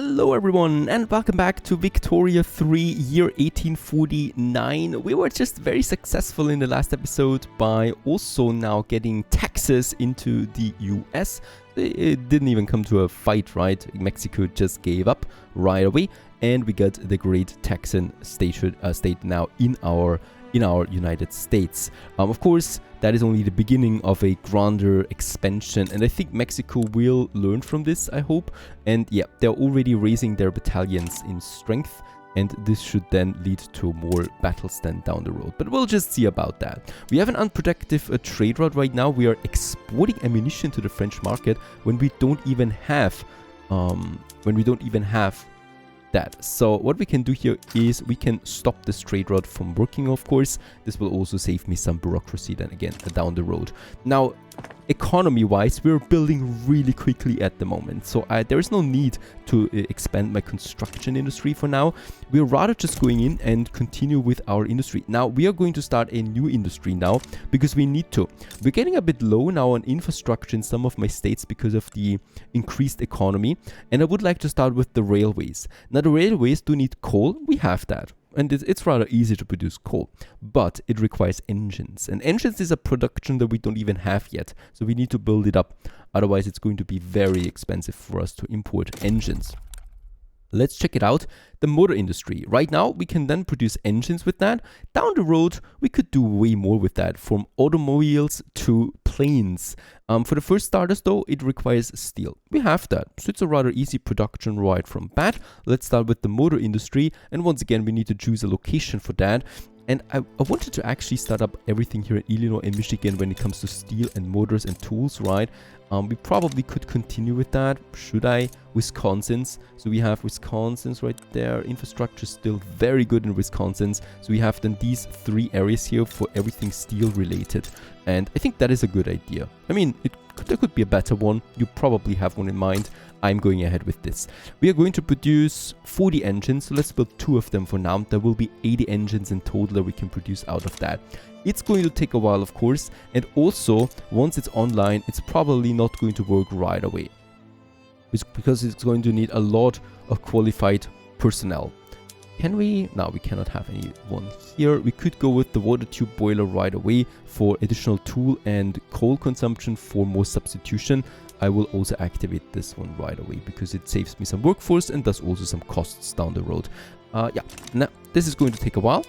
Hello everyone and welcome back to Victoria 3 year 1849. We were just very successful in the last episode by also now getting Texas into the US. It didn't even come to a fight, right? Mexico just gave up right away and we got the great Texan state now in our United States. Of course, that is only the beginning of a grander expansion, and I think Mexico will learn from this, I hope. And yeah, they're already raising their battalions in strength, and this should then lead to more battles then down the road. But we'll just see about that. We have an unproductive trade route right now. We are exporting ammunition to the French market when we don't even have that. So what we can do here is we can stop this trade route from working, of course. This will also save me some bureaucracy then again down the road. Now, economy wise, we're building really quickly at the moment, so there is no need to expand my construction industry for now. We're rather just going in and continue with our industry. Now we are going to start a new industry now because we need to. We're getting a bit low now on infrastructure in some of my states because of the increased economy, and I would like to start with the railways. Now the railways do need coal. We have that. And it's rather easy to produce coal, but it requires engines. And engines is a production that we don't even have yet. So we need to build it up. Otherwise, it's going to be very expensive for us to import engines. Let's check it out. The motor industry. Right now, we can then produce engines with that. Down the road, we could do way more with that, from automobiles to planes. For the first starters, though, it requires steel. We have that, so it's a rather easy production right from bat. Let's start with the motor industry, and once again, we need to choose a location for that. And I wanted to actually start up everything here in Illinois and Michigan when it comes to steel and motors and tools, right? We probably could continue with that. Should I? Wisconsin's. So we have Wisconsin's right there. Infrastructure is still very good in Wisconsin's. So we have then these three areas here for everything steel related. And I think that is a good idea. I mean, there could be a better one. You probably have one in mind. I'm going ahead with this. We are going to produce 40 engines, so let's build 2 of them for now. There will be 80 engines in total that we can produce out of that. It's going to take a while, of course, and also, once it's online, it's probably not going to work right away. It's because it's going to need a lot of qualified personnel. Can we? No, we cannot have anyone here. We could go with the water tube boiler right away for additional tool and coal consumption for more substitution. I will also activate this one right away because it saves me some workforce and does also some costs down the road. Yeah, now this is going to take a while.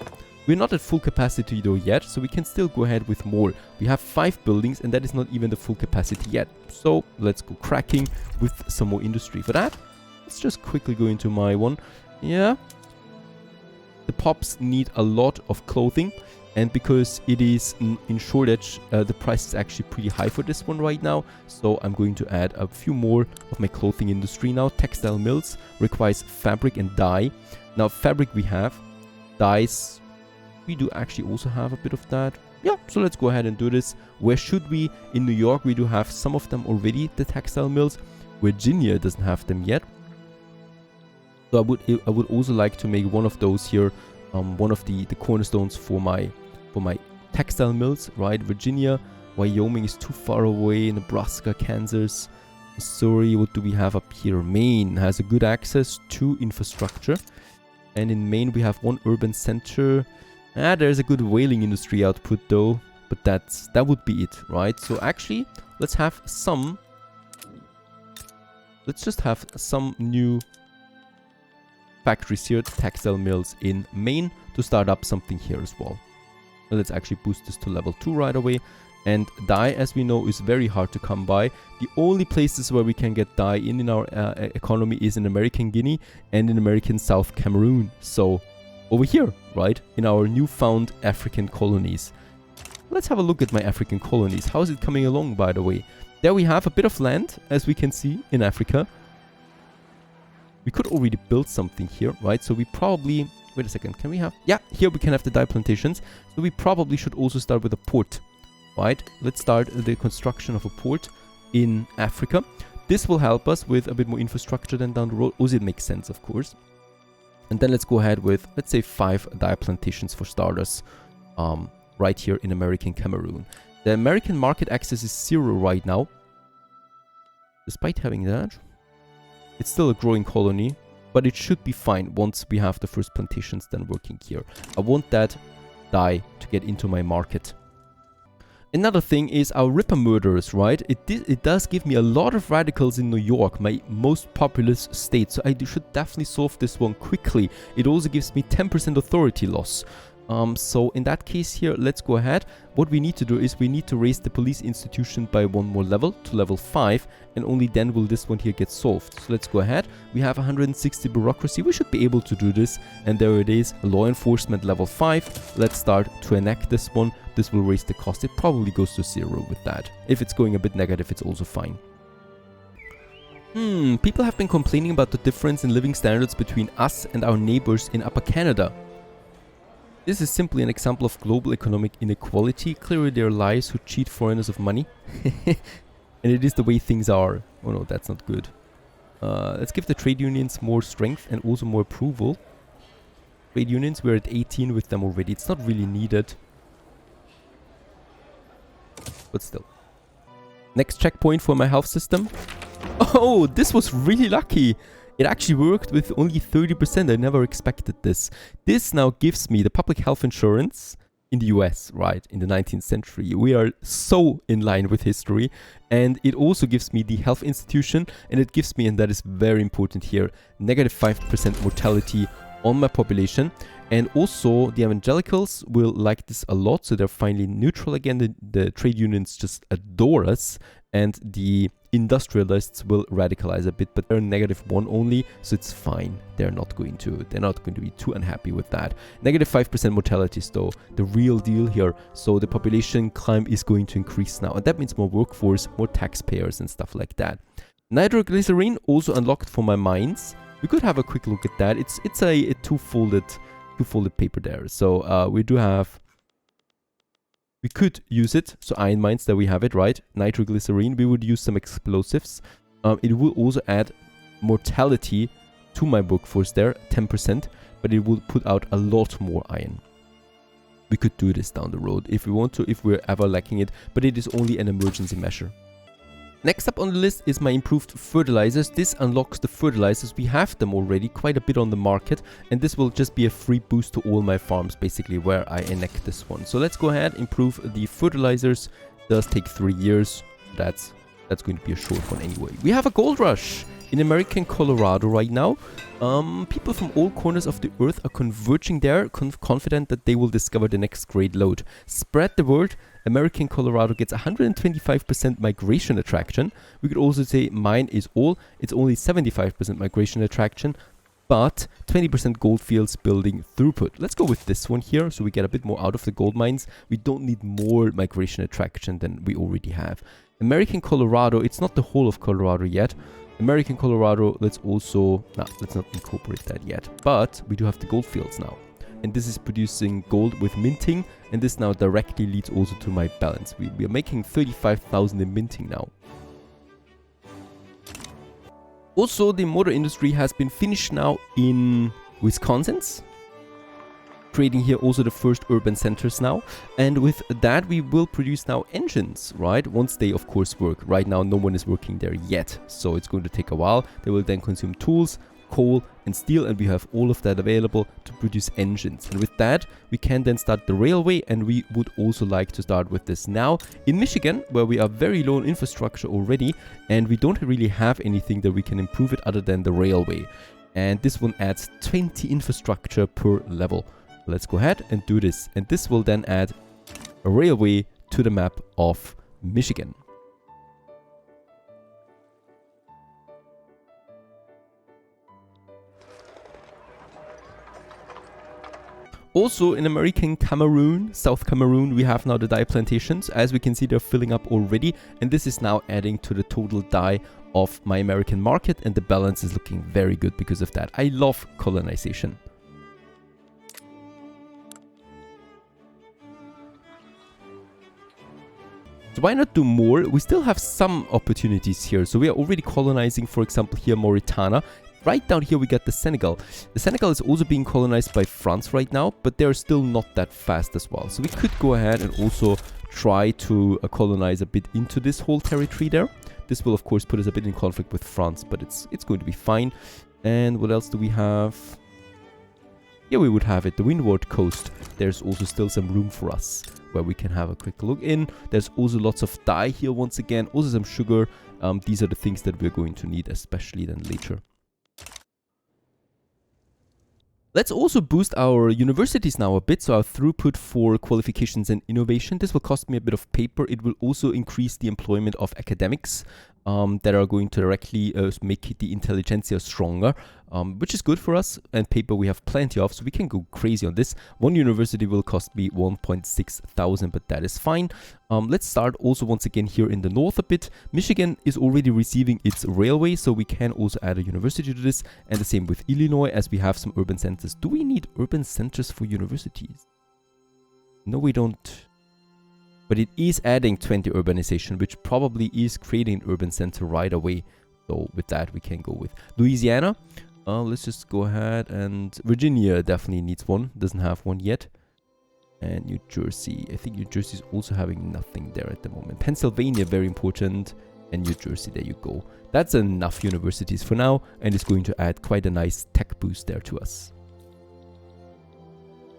We're not at full capacity though yet, so we can still go ahead with more. We have 5 buildings and that is not even the full capacity yet. So let's go cracking with some more industry. For that, let's just quickly go into my one. Yeah. The pops need a lot of clothing, and because it is in shortage, the price is actually pretty high for this one right now. So I'm going to add a few more of my clothing industry now. Textile mills requires fabric and dye. Now fabric we have, dyes we do actually also have a bit of that. Yeah, so let's go ahead and do this. Where should we? In New York we do have some of them already, the textile mills. Virginia doesn't have them yet. So I would also like to make one of those here, one of the cornerstones for my textile mills, right? Virginia, Wyoming is too far away. Nebraska, Kansas, Missouri. What do we have up here? Maine has a good access to infrastructure, and in Maine we have one urban center. There's a good whaling industry output though, but that would be it, right? So actually, let's just have some new factories here, textile mills in Maine, to start up something here as well. Let's actually boost this to level 2 right away. And dye, as we know, is very hard to come by. The only places where we can get dye in our economy is in American Guinea and in American South Cameroon. So over here, right, in our newfound African colonies. Let's have a look at my African colonies. How is it coming along, by the way? There we have a bit of land, as we can see, in Africa. We could already build something here, right? So we probably... Wait a second, can we have... Yeah, here we can have the dye plantations. So we probably should also start with a port, right? Let's start the construction of a port in Africa. This will help us with a bit more infrastructure then down the road. Also, it makes sense, of course. And then let's go ahead with, let's say, 5 dye plantations for starters, right here in American Cameroon. The American market access is 0 right now. Despite having that... It's still a growing colony, but it should be fine once we have the first plantations then working here. I want that dye to get into my market. Another thing is our Ripper murderers, right? It does give me a lot of radicals in New York, my most populous state. So I should definitely solve this one quickly. It also gives me 10% authority loss. So in that case here, let's go ahead. What we need to do is we need to raise the police institution by one more level to level 5. And only then will this one here get solved. So let's go ahead. We have 160 bureaucracy. We should be able to do this. And there it is, law enforcement level 5. Let's start to enact this one. This will raise the cost. It probably goes to 0 with that. If it's going a bit negative, it's also fine. People have been complaining about the difference in living standards between us and our neighbors in Upper Canada. This is simply an example of global economic inequality. Clearly there are liars who cheat foreigners of money. And it is the way things are. Oh no, that's not good. Let's give the trade unions more strength and also more approval. Trade unions, we're at 18 with them already. It's not really needed. But still. Next checkpoint for my health system. Oh, this was really lucky. It actually worked with only 30%. I never expected this. This now gives me the public health insurance in the US, right, in the 19th century. We are so in line with history. And it also gives me the health institution. And it gives me, and that is very important here, negative 5% mortality on my population. And also the evangelicals will like this a lot. So they're finally neutral again. The trade unions just adore us. And the industrialists will radicalize a bit, but they're -1 only, so it's fine. They're not going to be too unhappy with that. Negative 5% mortalities though, the real deal here. So the population climb is going to increase now, and that means more workforce, more taxpayers and stuff like that. Nitroglycerine also unlocked for my mines. We could have a quick look at that. It's a two-folded paper there. So we could use it, so iron mines, there we have it, right? Nitroglycerine, we would use some explosives. It will also add mortality to my workforce there, 10%, but it will put out a lot more iron. We could do this down the road if we want to, if we're ever lacking it, but it is only an emergency measure. Next up on the list is my improved fertilizers. This unlocks the fertilizers. We have them already quite a bit on the market, and this will just be a free boost to all my farms basically where I enact this one. So let's go ahead, improve the fertilizers. Does take 3 years. That's going to be a short one anyway. We have a gold rush in American Colorado right now. People from all corners of the earth are converging there, confident that they will discover the next great lode. Spread the word. American Colorado gets 125% migration attraction. We could also say mine is all. It's only 75% migration attraction, but 20% gold fields building throughput. Let's go with this one here, so we get a bit more out of the gold mines. We don't need more migration attraction than we already have. American Colorado, it's not the whole of Colorado yet. American Colorado, let's not incorporate that yet. But we do have the gold fields now. And this is producing gold with minting. And this now directly leads also to my balance. We are making 35,000 in minting now. Also, the motor industry has been finished now in Wisconsin. Creating here also the first urban centers now. And with that, we will produce now engines, right? Once they, of course, work. Right now, no one is working there yet. So it's going to take a while. They will then consume tools, coal and steel, and we have all of that available to produce engines. And with that, we can then start the railway, and we would also like to start with this now in Michigan, where we are very low on infrastructure already, and we don't really have anything that we can improve it other than the railway. And this one adds 20 infrastructure per level. Let's go ahead and do this, and this will then add a railway to the map of Michigan. Also in American Cameroon, South Cameroon, we have now the dye plantations. As we can see, they're filling up already, and this is now adding to the total dye of my American market, and the balance is looking very good because of that. I love colonization. So why not do more? We still have some opportunities here. So we are already colonizing, for example, here Mauritania. Right down here we got the Senegal. The Senegal is also being colonized by France right now, but they're still not that fast as well. So we could go ahead and also try to colonize a bit into this whole territory there. This will, of course, put us a bit in conflict with France, but it's going to be fine. And what else do we have? Yeah, we would have it. The Windward Coast. There's also still some room for us where we can have a quick look in. There's also lots of dye here once again. Also some sugar. These are the things that we're going to need, especially then later. Let's also boost our universities now a bit, so our throughput for qualifications and innovation. This will cost me a bit of paper. It will also increase the employment of academics that are going to directly make the intelligentsia stronger, which is good for us. And paper we have plenty of, so we can go crazy on this. One university will cost me 1.6 thousand, but that is fine. Let's start also once again here in the north a bit. Michigan is already receiving its railway, so we can also add a university to this. And the same with Illinois, as we have some urban centers. Do we need urban centers for universities? No, we don't. But it is adding 20 urbanization, which probably is creating an urban center right away. So with that, we can go with Louisiana. Let's just go ahead, and Virginia definitely needs one. Doesn't have one yet. And New Jersey. I think New Jersey is also having nothing there at the moment. Pennsylvania, very important. And New Jersey, there you go. That's enough universities for now, and it's going to add quite a nice tech boost there to us.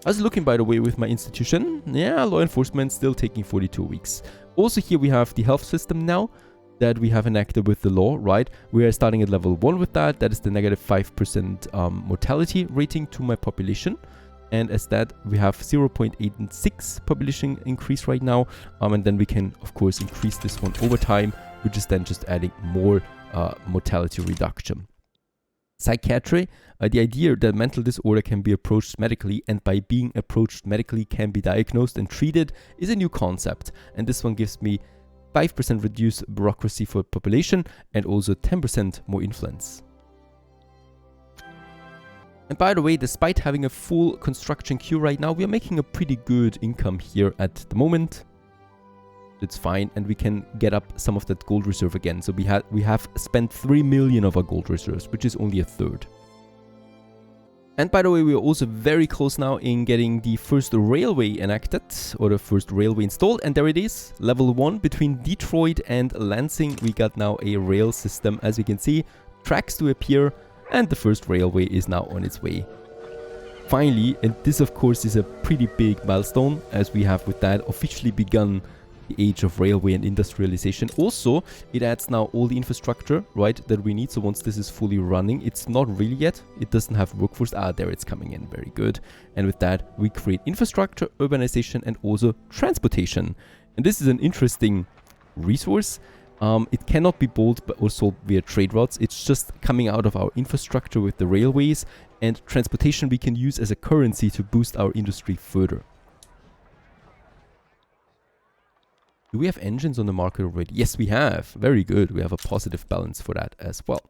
I was looking, by the way, with my institution. Yeah, law enforcement still taking 42 weeks. Also here we have the health system now that we have enacted with the law, right? We are starting at level 1 with that. That is the negative 5% mortality rating to my population. And as that, we have 0.86 population increase right now. And then we can, of course, increase this one over time, which is then just adding more mortality reduction. Psychiatry, the idea that mental disorder can be approached medically, and by being approached medically can be diagnosed and treated, is a new concept. And this one gives me 5% reduced bureaucracy for population and also 10% more influence. And by the way, despite having a full construction queue right now, we are making a pretty good income here at the moment. It's fine, and we can get up some of that gold reserve again. So we have spent 3 million of our gold reserves, which is only a third. And by the way, we are also very close now in getting the first railway enacted, or the first railway installed. And there it is, level 1 between Detroit and Lansing. We got now a rail system, as we can see, tracks to appear, and the first railway is now on its way. Finally, and this of course is a pretty big milestone, as we have with that officially begun the age of railway and industrialization. Also, it adds now all the infrastructure, right, that we need. So once this is fully running, it's not really yet. It doesn't have workforce. Ah, there it's coming in. Very good. And with that, we create infrastructure, urbanization, and also transportation. And this is an interesting resource. It cannot be bought or sold via trade routes. It's just coming out of our infrastructure with the railways, and transportation we can use as a currency to boost our industry further. Do we have engines on the market already? Yes, we have. Very good. We have a positive balance for that as well.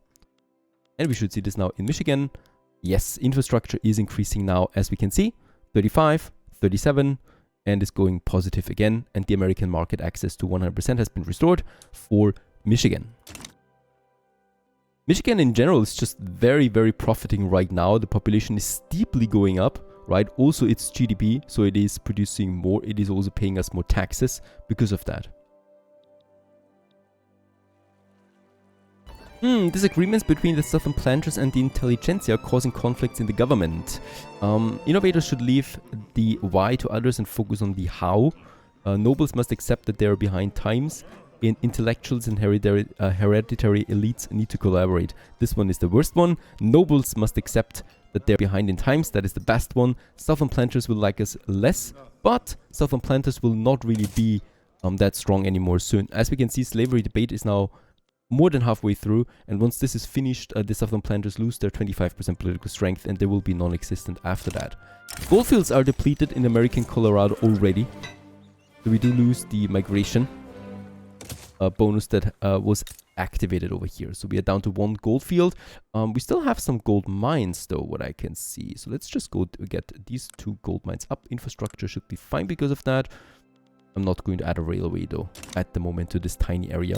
And we should see this now in Michigan. Yes, infrastructure is increasing now, as we can see. 35, 37, and is going positive again. And the American market access to 100% has been restored for Michigan. Michigan in general is just very, very profiting right now. The population is steeply going up. Right, also its GDP, so it is producing more, it is also paying us more taxes because of that. Disagreements between the southern planters and the intelligentsia are causing conflicts in the government. Innovators should leave the why to others and focus on the how. Nobles must accept that they are behind times, and intellectuals and hereditary elites need to collaborate. This one is the worst one. Nobles must accept that they're behind in times. That is the best one. Southern planters will like us less, but southern planters will not really be that strong anymore soon. As we can see, slavery debate is now more than halfway through, and once this is finished, the southern planters lose their 25% political strength, and they will be non-existent after that. Goldfields are depleted in American Colorado already, so we do lose the migration bonus that was activated over here. So we are down to 1 gold field. We still have some gold mines though, what I can see. So let's just go to get these 2 gold mines up. Infrastructure should be fine because of that. I'm not going to add a railway though at the moment to this tiny area.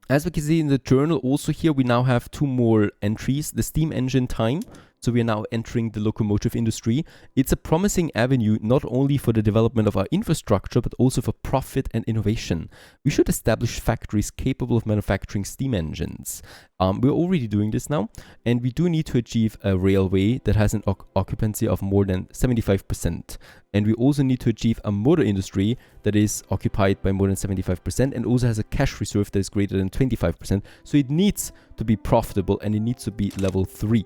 As we can see in the journal also here, we now have 2 more entries. The steam engine time. So we are now entering the locomotive industry. It's a promising avenue not only for the development of our infrastructure, but also for profit and innovation. We should establish factories capable of manufacturing steam engines. We're already doing this now, and we do need to achieve a railway that has an occupancy of more than 75%. And we also need to achieve a motor industry that is occupied by more than 75% and also has a cash reserve that is greater than 25%. So it needs to be profitable and it needs to be level 3.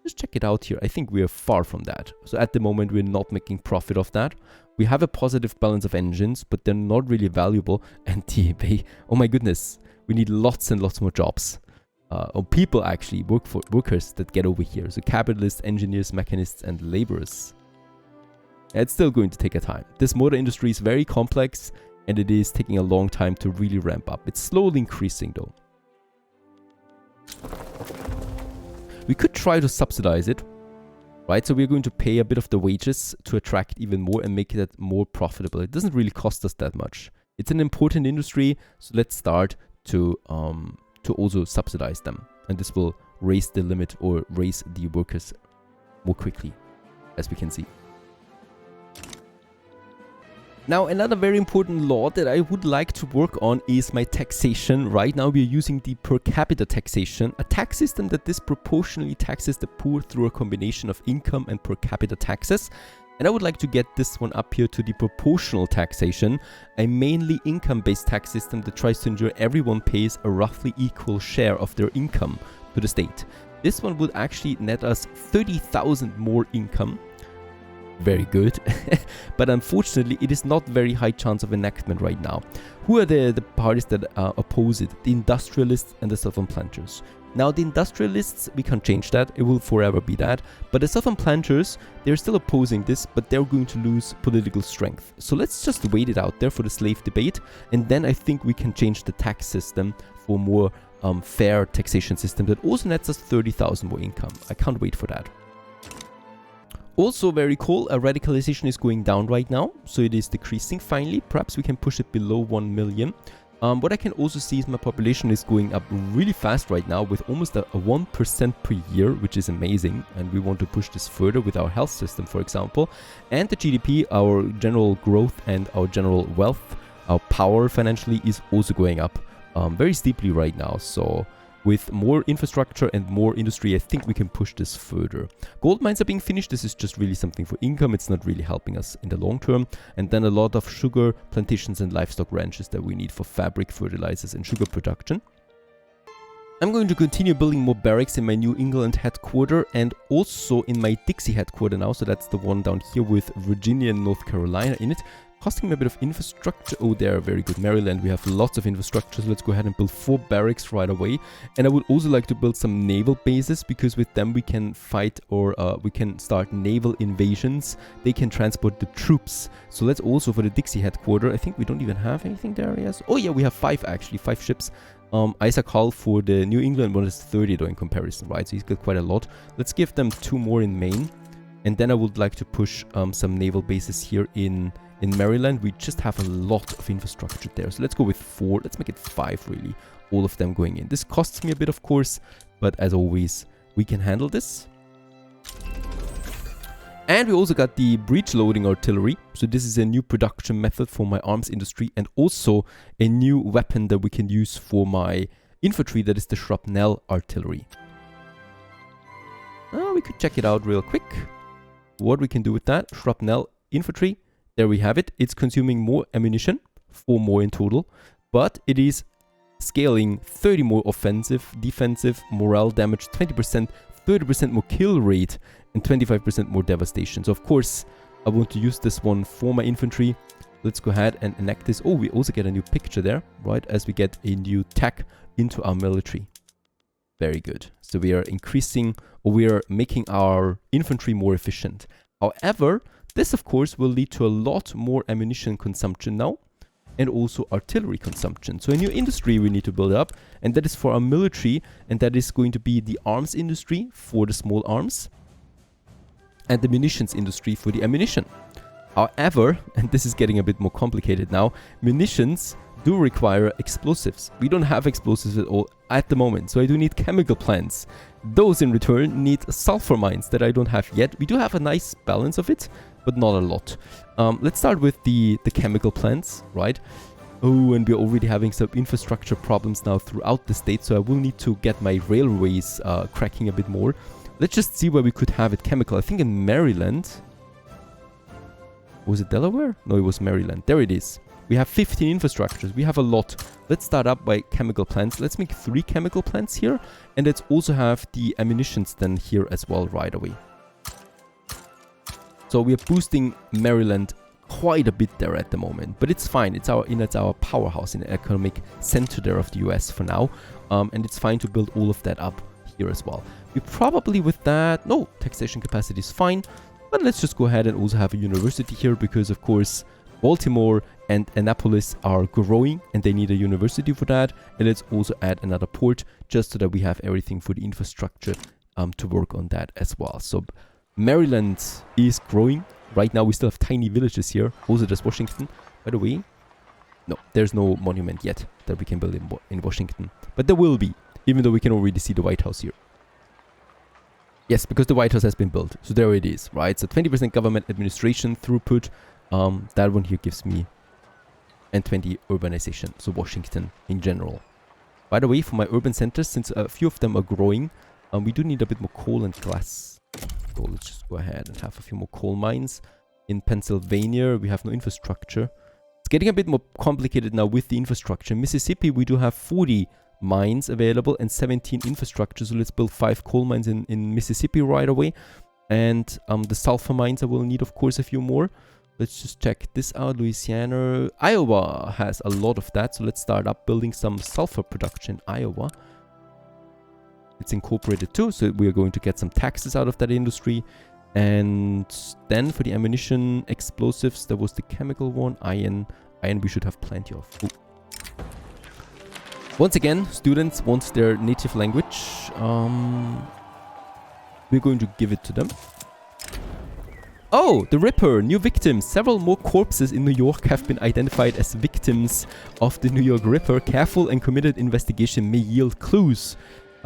Just check it out here. I think we are far from that. So at the moment, we're not making profit of that. We have a positive balance of engines, but they're not really valuable. And oh my goodness, we need lots and lots more jobs. Or people actually, workers that get over here. So capitalists, engineers, mechanists, and laborers. It's still going to take a time. This motor industry is very complex and it is taking a long time to really ramp up. It's slowly increasing though. We could try to subsidize it, right? So we're going to pay a bit of the wages to attract even more and make it more profitable. It doesn't really cost us that much. It's an important industry, so let's start to also subsidize them. And this will raise the limit or raise the workers more quickly, as we can see. Now, another very important law that I would like to work on is my taxation. Right now, we are using the per capita taxation, a tax system that disproportionately taxes the poor through a combination of income and per capita taxes. And I would like to get this one up here to the proportional taxation, a mainly income-based tax system that tries to ensure everyone pays a roughly equal share of their income to the state. This one would actually net us 30,000 more income. Very good. But unfortunately, it is not very high chance of enactment right now. Who are the parties that oppose it? The industrialists and the southern planters. Now, the industrialists, we can't change that. It will forever be that. But the southern planters, they're still opposing this, but they're going to lose political strength. So let's just wait it out there for the slave debate. And then I think we can change the tax system for a more fair taxation system that also nets us 30,000 more income. I can't wait for that. Also very cool, radicalization is going down right now, so it is decreasing finally. Perhaps we can push it below 1 million. What I can also see is my population is going up really fast right now with almost a 1% per year, which is amazing. And we want to push this further with our health system, for example. And the GDP, our general growth and our general wealth, our power financially is also going up very steeply right now. So with more infrastructure and more industry, I think we can push this further. Gold mines are being finished. This is just really something for income. It's not really helping us in the long term. And then a lot of sugar plantations and livestock ranches that we need for fabric, fertilizers, and sugar production. I'm going to continue building more barracks in my New England headquarter and also in my Dixie headquarter now. So that's the one down here with Virginia and North Carolina in it. Costing me a bit of infrastructure. Oh, there, very good. Maryland, we have lots of infrastructure, so let's go ahead and build 4 barracks right away. And I would also like to build some naval bases, because with them we can fight or we can start naval invasions. They can transport the troops. So let's also, for the Dixie headquarter, I think we don't even have anything there, yes? Oh yeah, we have 5 actually, 5 ships. Isaac Hull for the New England one is 30 though in comparison, right? So he's got quite a lot. Let's give them 2 more in Maine. And then I would like to push some naval bases here in Maryland. We just have a lot of infrastructure there. So let's go with 4. Let's make it 5 really. All of them going in. This costs me a bit, of course. But as always, we can handle this. And we also got the breech loading artillery. So this is a new production method for my arms industry. And also a new weapon that we can use for my infantry. That is the shrapnel artillery. We could check it out real quick. What we can do with that. Shrapnel infantry. There we have it. It's consuming more ammunition, 4 more in total, but it is scaling 30 more offensive, defensive, morale damage, 20%, 30% more kill rate, and 25% more devastation. So of course, I want to use this one for my infantry. Let's go ahead and enact this. Oh, we also get a new picture there, right? As we get a new tech into our military. Very good. So we are increasing, or we are making our infantry more efficient. However, this, of course, will lead to a lot more ammunition consumption now, and also artillery consumption. So a new industry we need to build up, and that is for our military, and that is going to be the arms industry for the small arms, and the munitions industry for the ammunition. However, and this is getting a bit more complicated now, munitions do require explosives. We don't have explosives at all at the moment, so I do need chemical plants. Those in return need sulfur mines that I don't have yet. We do have a nice balance of it, but not a lot. Let's start with the chemical plants, right? Oh, and we're already having some infrastructure problems now throughout the state, so I will need to get my railways cracking a bit more. Let's just see where we could have it chemical. I think in Maryland. Was it Delaware? No, it was Maryland. There it is. We have 15 infrastructures. We have a lot. Let's start up by chemical plants. Let's make 3 chemical plants here. And let's also have the ammunitions then here as well right away. So we are boosting Maryland quite a bit there at the moment. But it's fine. It's our powerhouse in the economic center there of the US for now. And it's fine to build all of that up here as well. We probably with that... No, taxation capacity is fine. But let's just go ahead and also have a university here because, of course, Baltimore and Annapolis are growing and they need a university for that. And let's also add another port just so that we have everything for the infrastructure to work on that as well. So Maryland is growing. Right now we still have tiny villages here. Also there's Washington. By the way, no, there's no monument yet that we can build in Washington. But there will be, even though we can already see the White House here. Yes, because the White House has been built. So there it is, right? So 20% government administration throughput. That one here gives me... And 20 urbanization. So Washington in general. By the way, for my urban centers, since a few of them are growing, we do need a bit more coal and glass. So let's just go ahead and have a few more coal mines. In Pennsylvania, we have no infrastructure. It's getting a bit more complicated now with the infrastructure. In Mississippi, we do have 40 mines available and 17 infrastructure. So let's build 5 coal mines in Mississippi right away. And the sulfur mines I will need, of course, a few more. Let's just check this out. Louisiana. Iowa has a lot of that. So let's start up building some sulfur production in Iowa. It's incorporated too. So we are going to get some taxes out of that industry. And then for the ammunition, explosives, there was the chemical one. Iron we should have plenty of. Ooh. Once again, students want their native language. We're going to give it to them. Oh, the Ripper, new victims. Several more corpses in New York have been identified as victims of the New York Ripper. Careful and committed investigation may yield clues.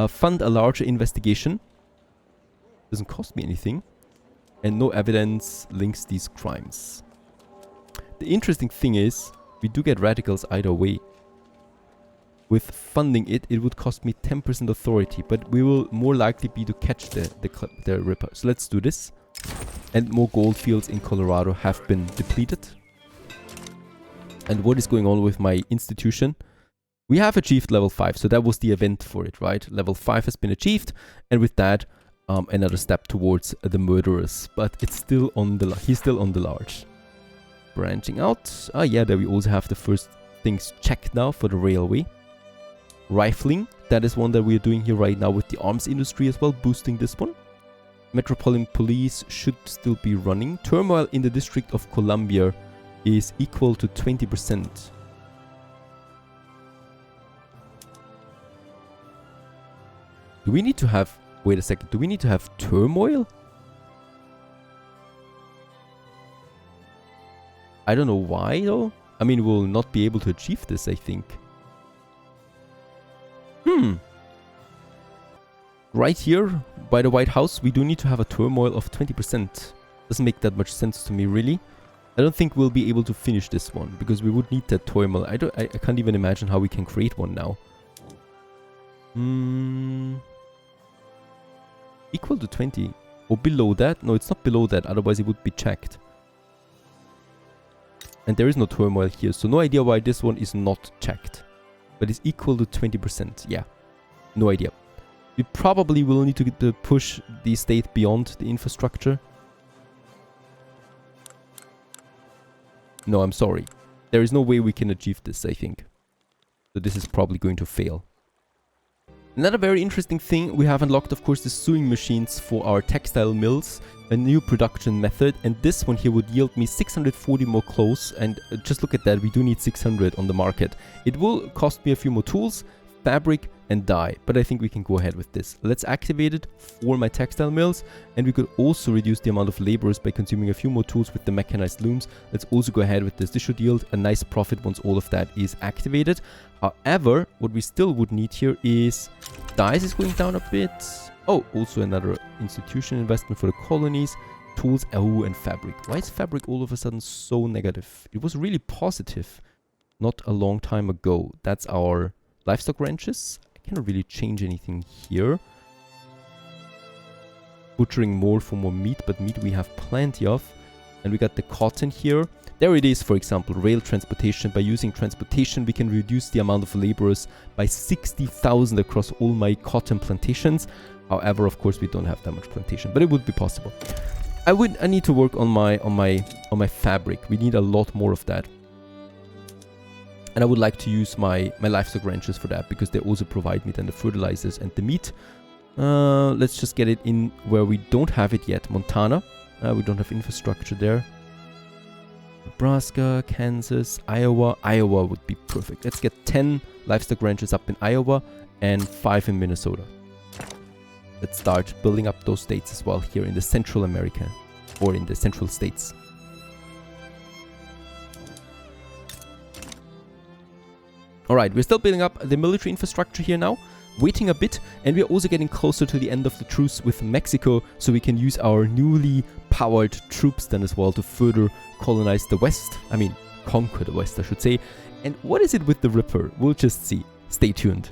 Fund a larger investigation. Doesn't cost me anything. And no evidence links these crimes. The interesting thing is, we do get radicals either way. With funding it, it would cost me 10% authority, but we will more likely be to catch the Ripper. So let's do this. And more gold fields in Colorado have been depleted. And what is going on with my institution? We have achieved level 5, so that was the event for it, right? Level 5 has been achieved, and with that, another step towards the murderers. But it's still on the he's still on the large. Branching out. Ah, yeah, there we also have the first things checked now for the railway. Rifling, that is one that we are doing here right now with the arms industry as well, boosting this one. Metropolitan Police should still be running. Turmoil in the District of Columbia is equal to 20%. Do we need to have... Wait a second. Do we need to have turmoil? I don't know why though. I mean, we'll not be able to achieve this, I think. Right here, by the White House, we do need to have a turmoil of 20%. Doesn't make that much sense to me, really. I don't think we'll be able to finish this one, because we would need that turmoil. I can't even imagine how we can create one now. Equal to 20. Or below that? No, it's not below that, otherwise it would be checked. And there is no turmoil here, so no idea why this one is not checked. But it's equal to 20%, yeah. No idea. We probably will need to push the state beyond the infrastructure. No, I'm sorry. There is no way we can achieve this, I think. So this is probably going to fail. Another very interesting thing, we have unlocked, of course, the sewing machines for our textile mills. A new production method. And this one here would yield me 640 more clothes. And just look at that, we do need 600 on the market. It will cost me a few more tools. fabric, and dye. But I think we can go ahead with this. Let's activate it for my textile mills, and we could also reduce the amount of laborers by consuming a few more tools with the mechanized looms. Let's also go ahead with this. This should yield a nice profit once all of that is activated. However, what we still would need here is dyes is going down a bit. Oh, also another institution investment for the colonies, tools, and fabric. Why is fabric all of a sudden so negative? It was really positive not a long time ago. That's our livestock ranches. I cannot really change anything here. Butchering more for more meat, but meat we have plenty of. And we got the cotton here. There it is, for example, rail transportation. By using transportation, we can reduce the amount of laborers by 60,000 across all my cotton plantations. However, of course, we don't have that much plantation, but it would be possible. I need to work on my fabric. We need a lot more of that. And I would like to use my livestock ranches for that, because they also provide me then the fertilizers and the meat. Let's just get it in where we don't have it yet. Montana. We don't have infrastructure there. Nebraska, Kansas, Iowa. Iowa would be perfect. Let's get 10 livestock ranches up in Iowa and 5 in Minnesota. Let's start building up those states as well here in the Central America, or in the central states. Alright, we're still building up the military infrastructure here now, waiting a bit, and we're also getting closer to the end of the truce with Mexico, so we can use our newly powered troops then as well to further colonize the West. I mean, conquer the West, I should say. And what is it with the Ripper? We'll just see. Stay tuned.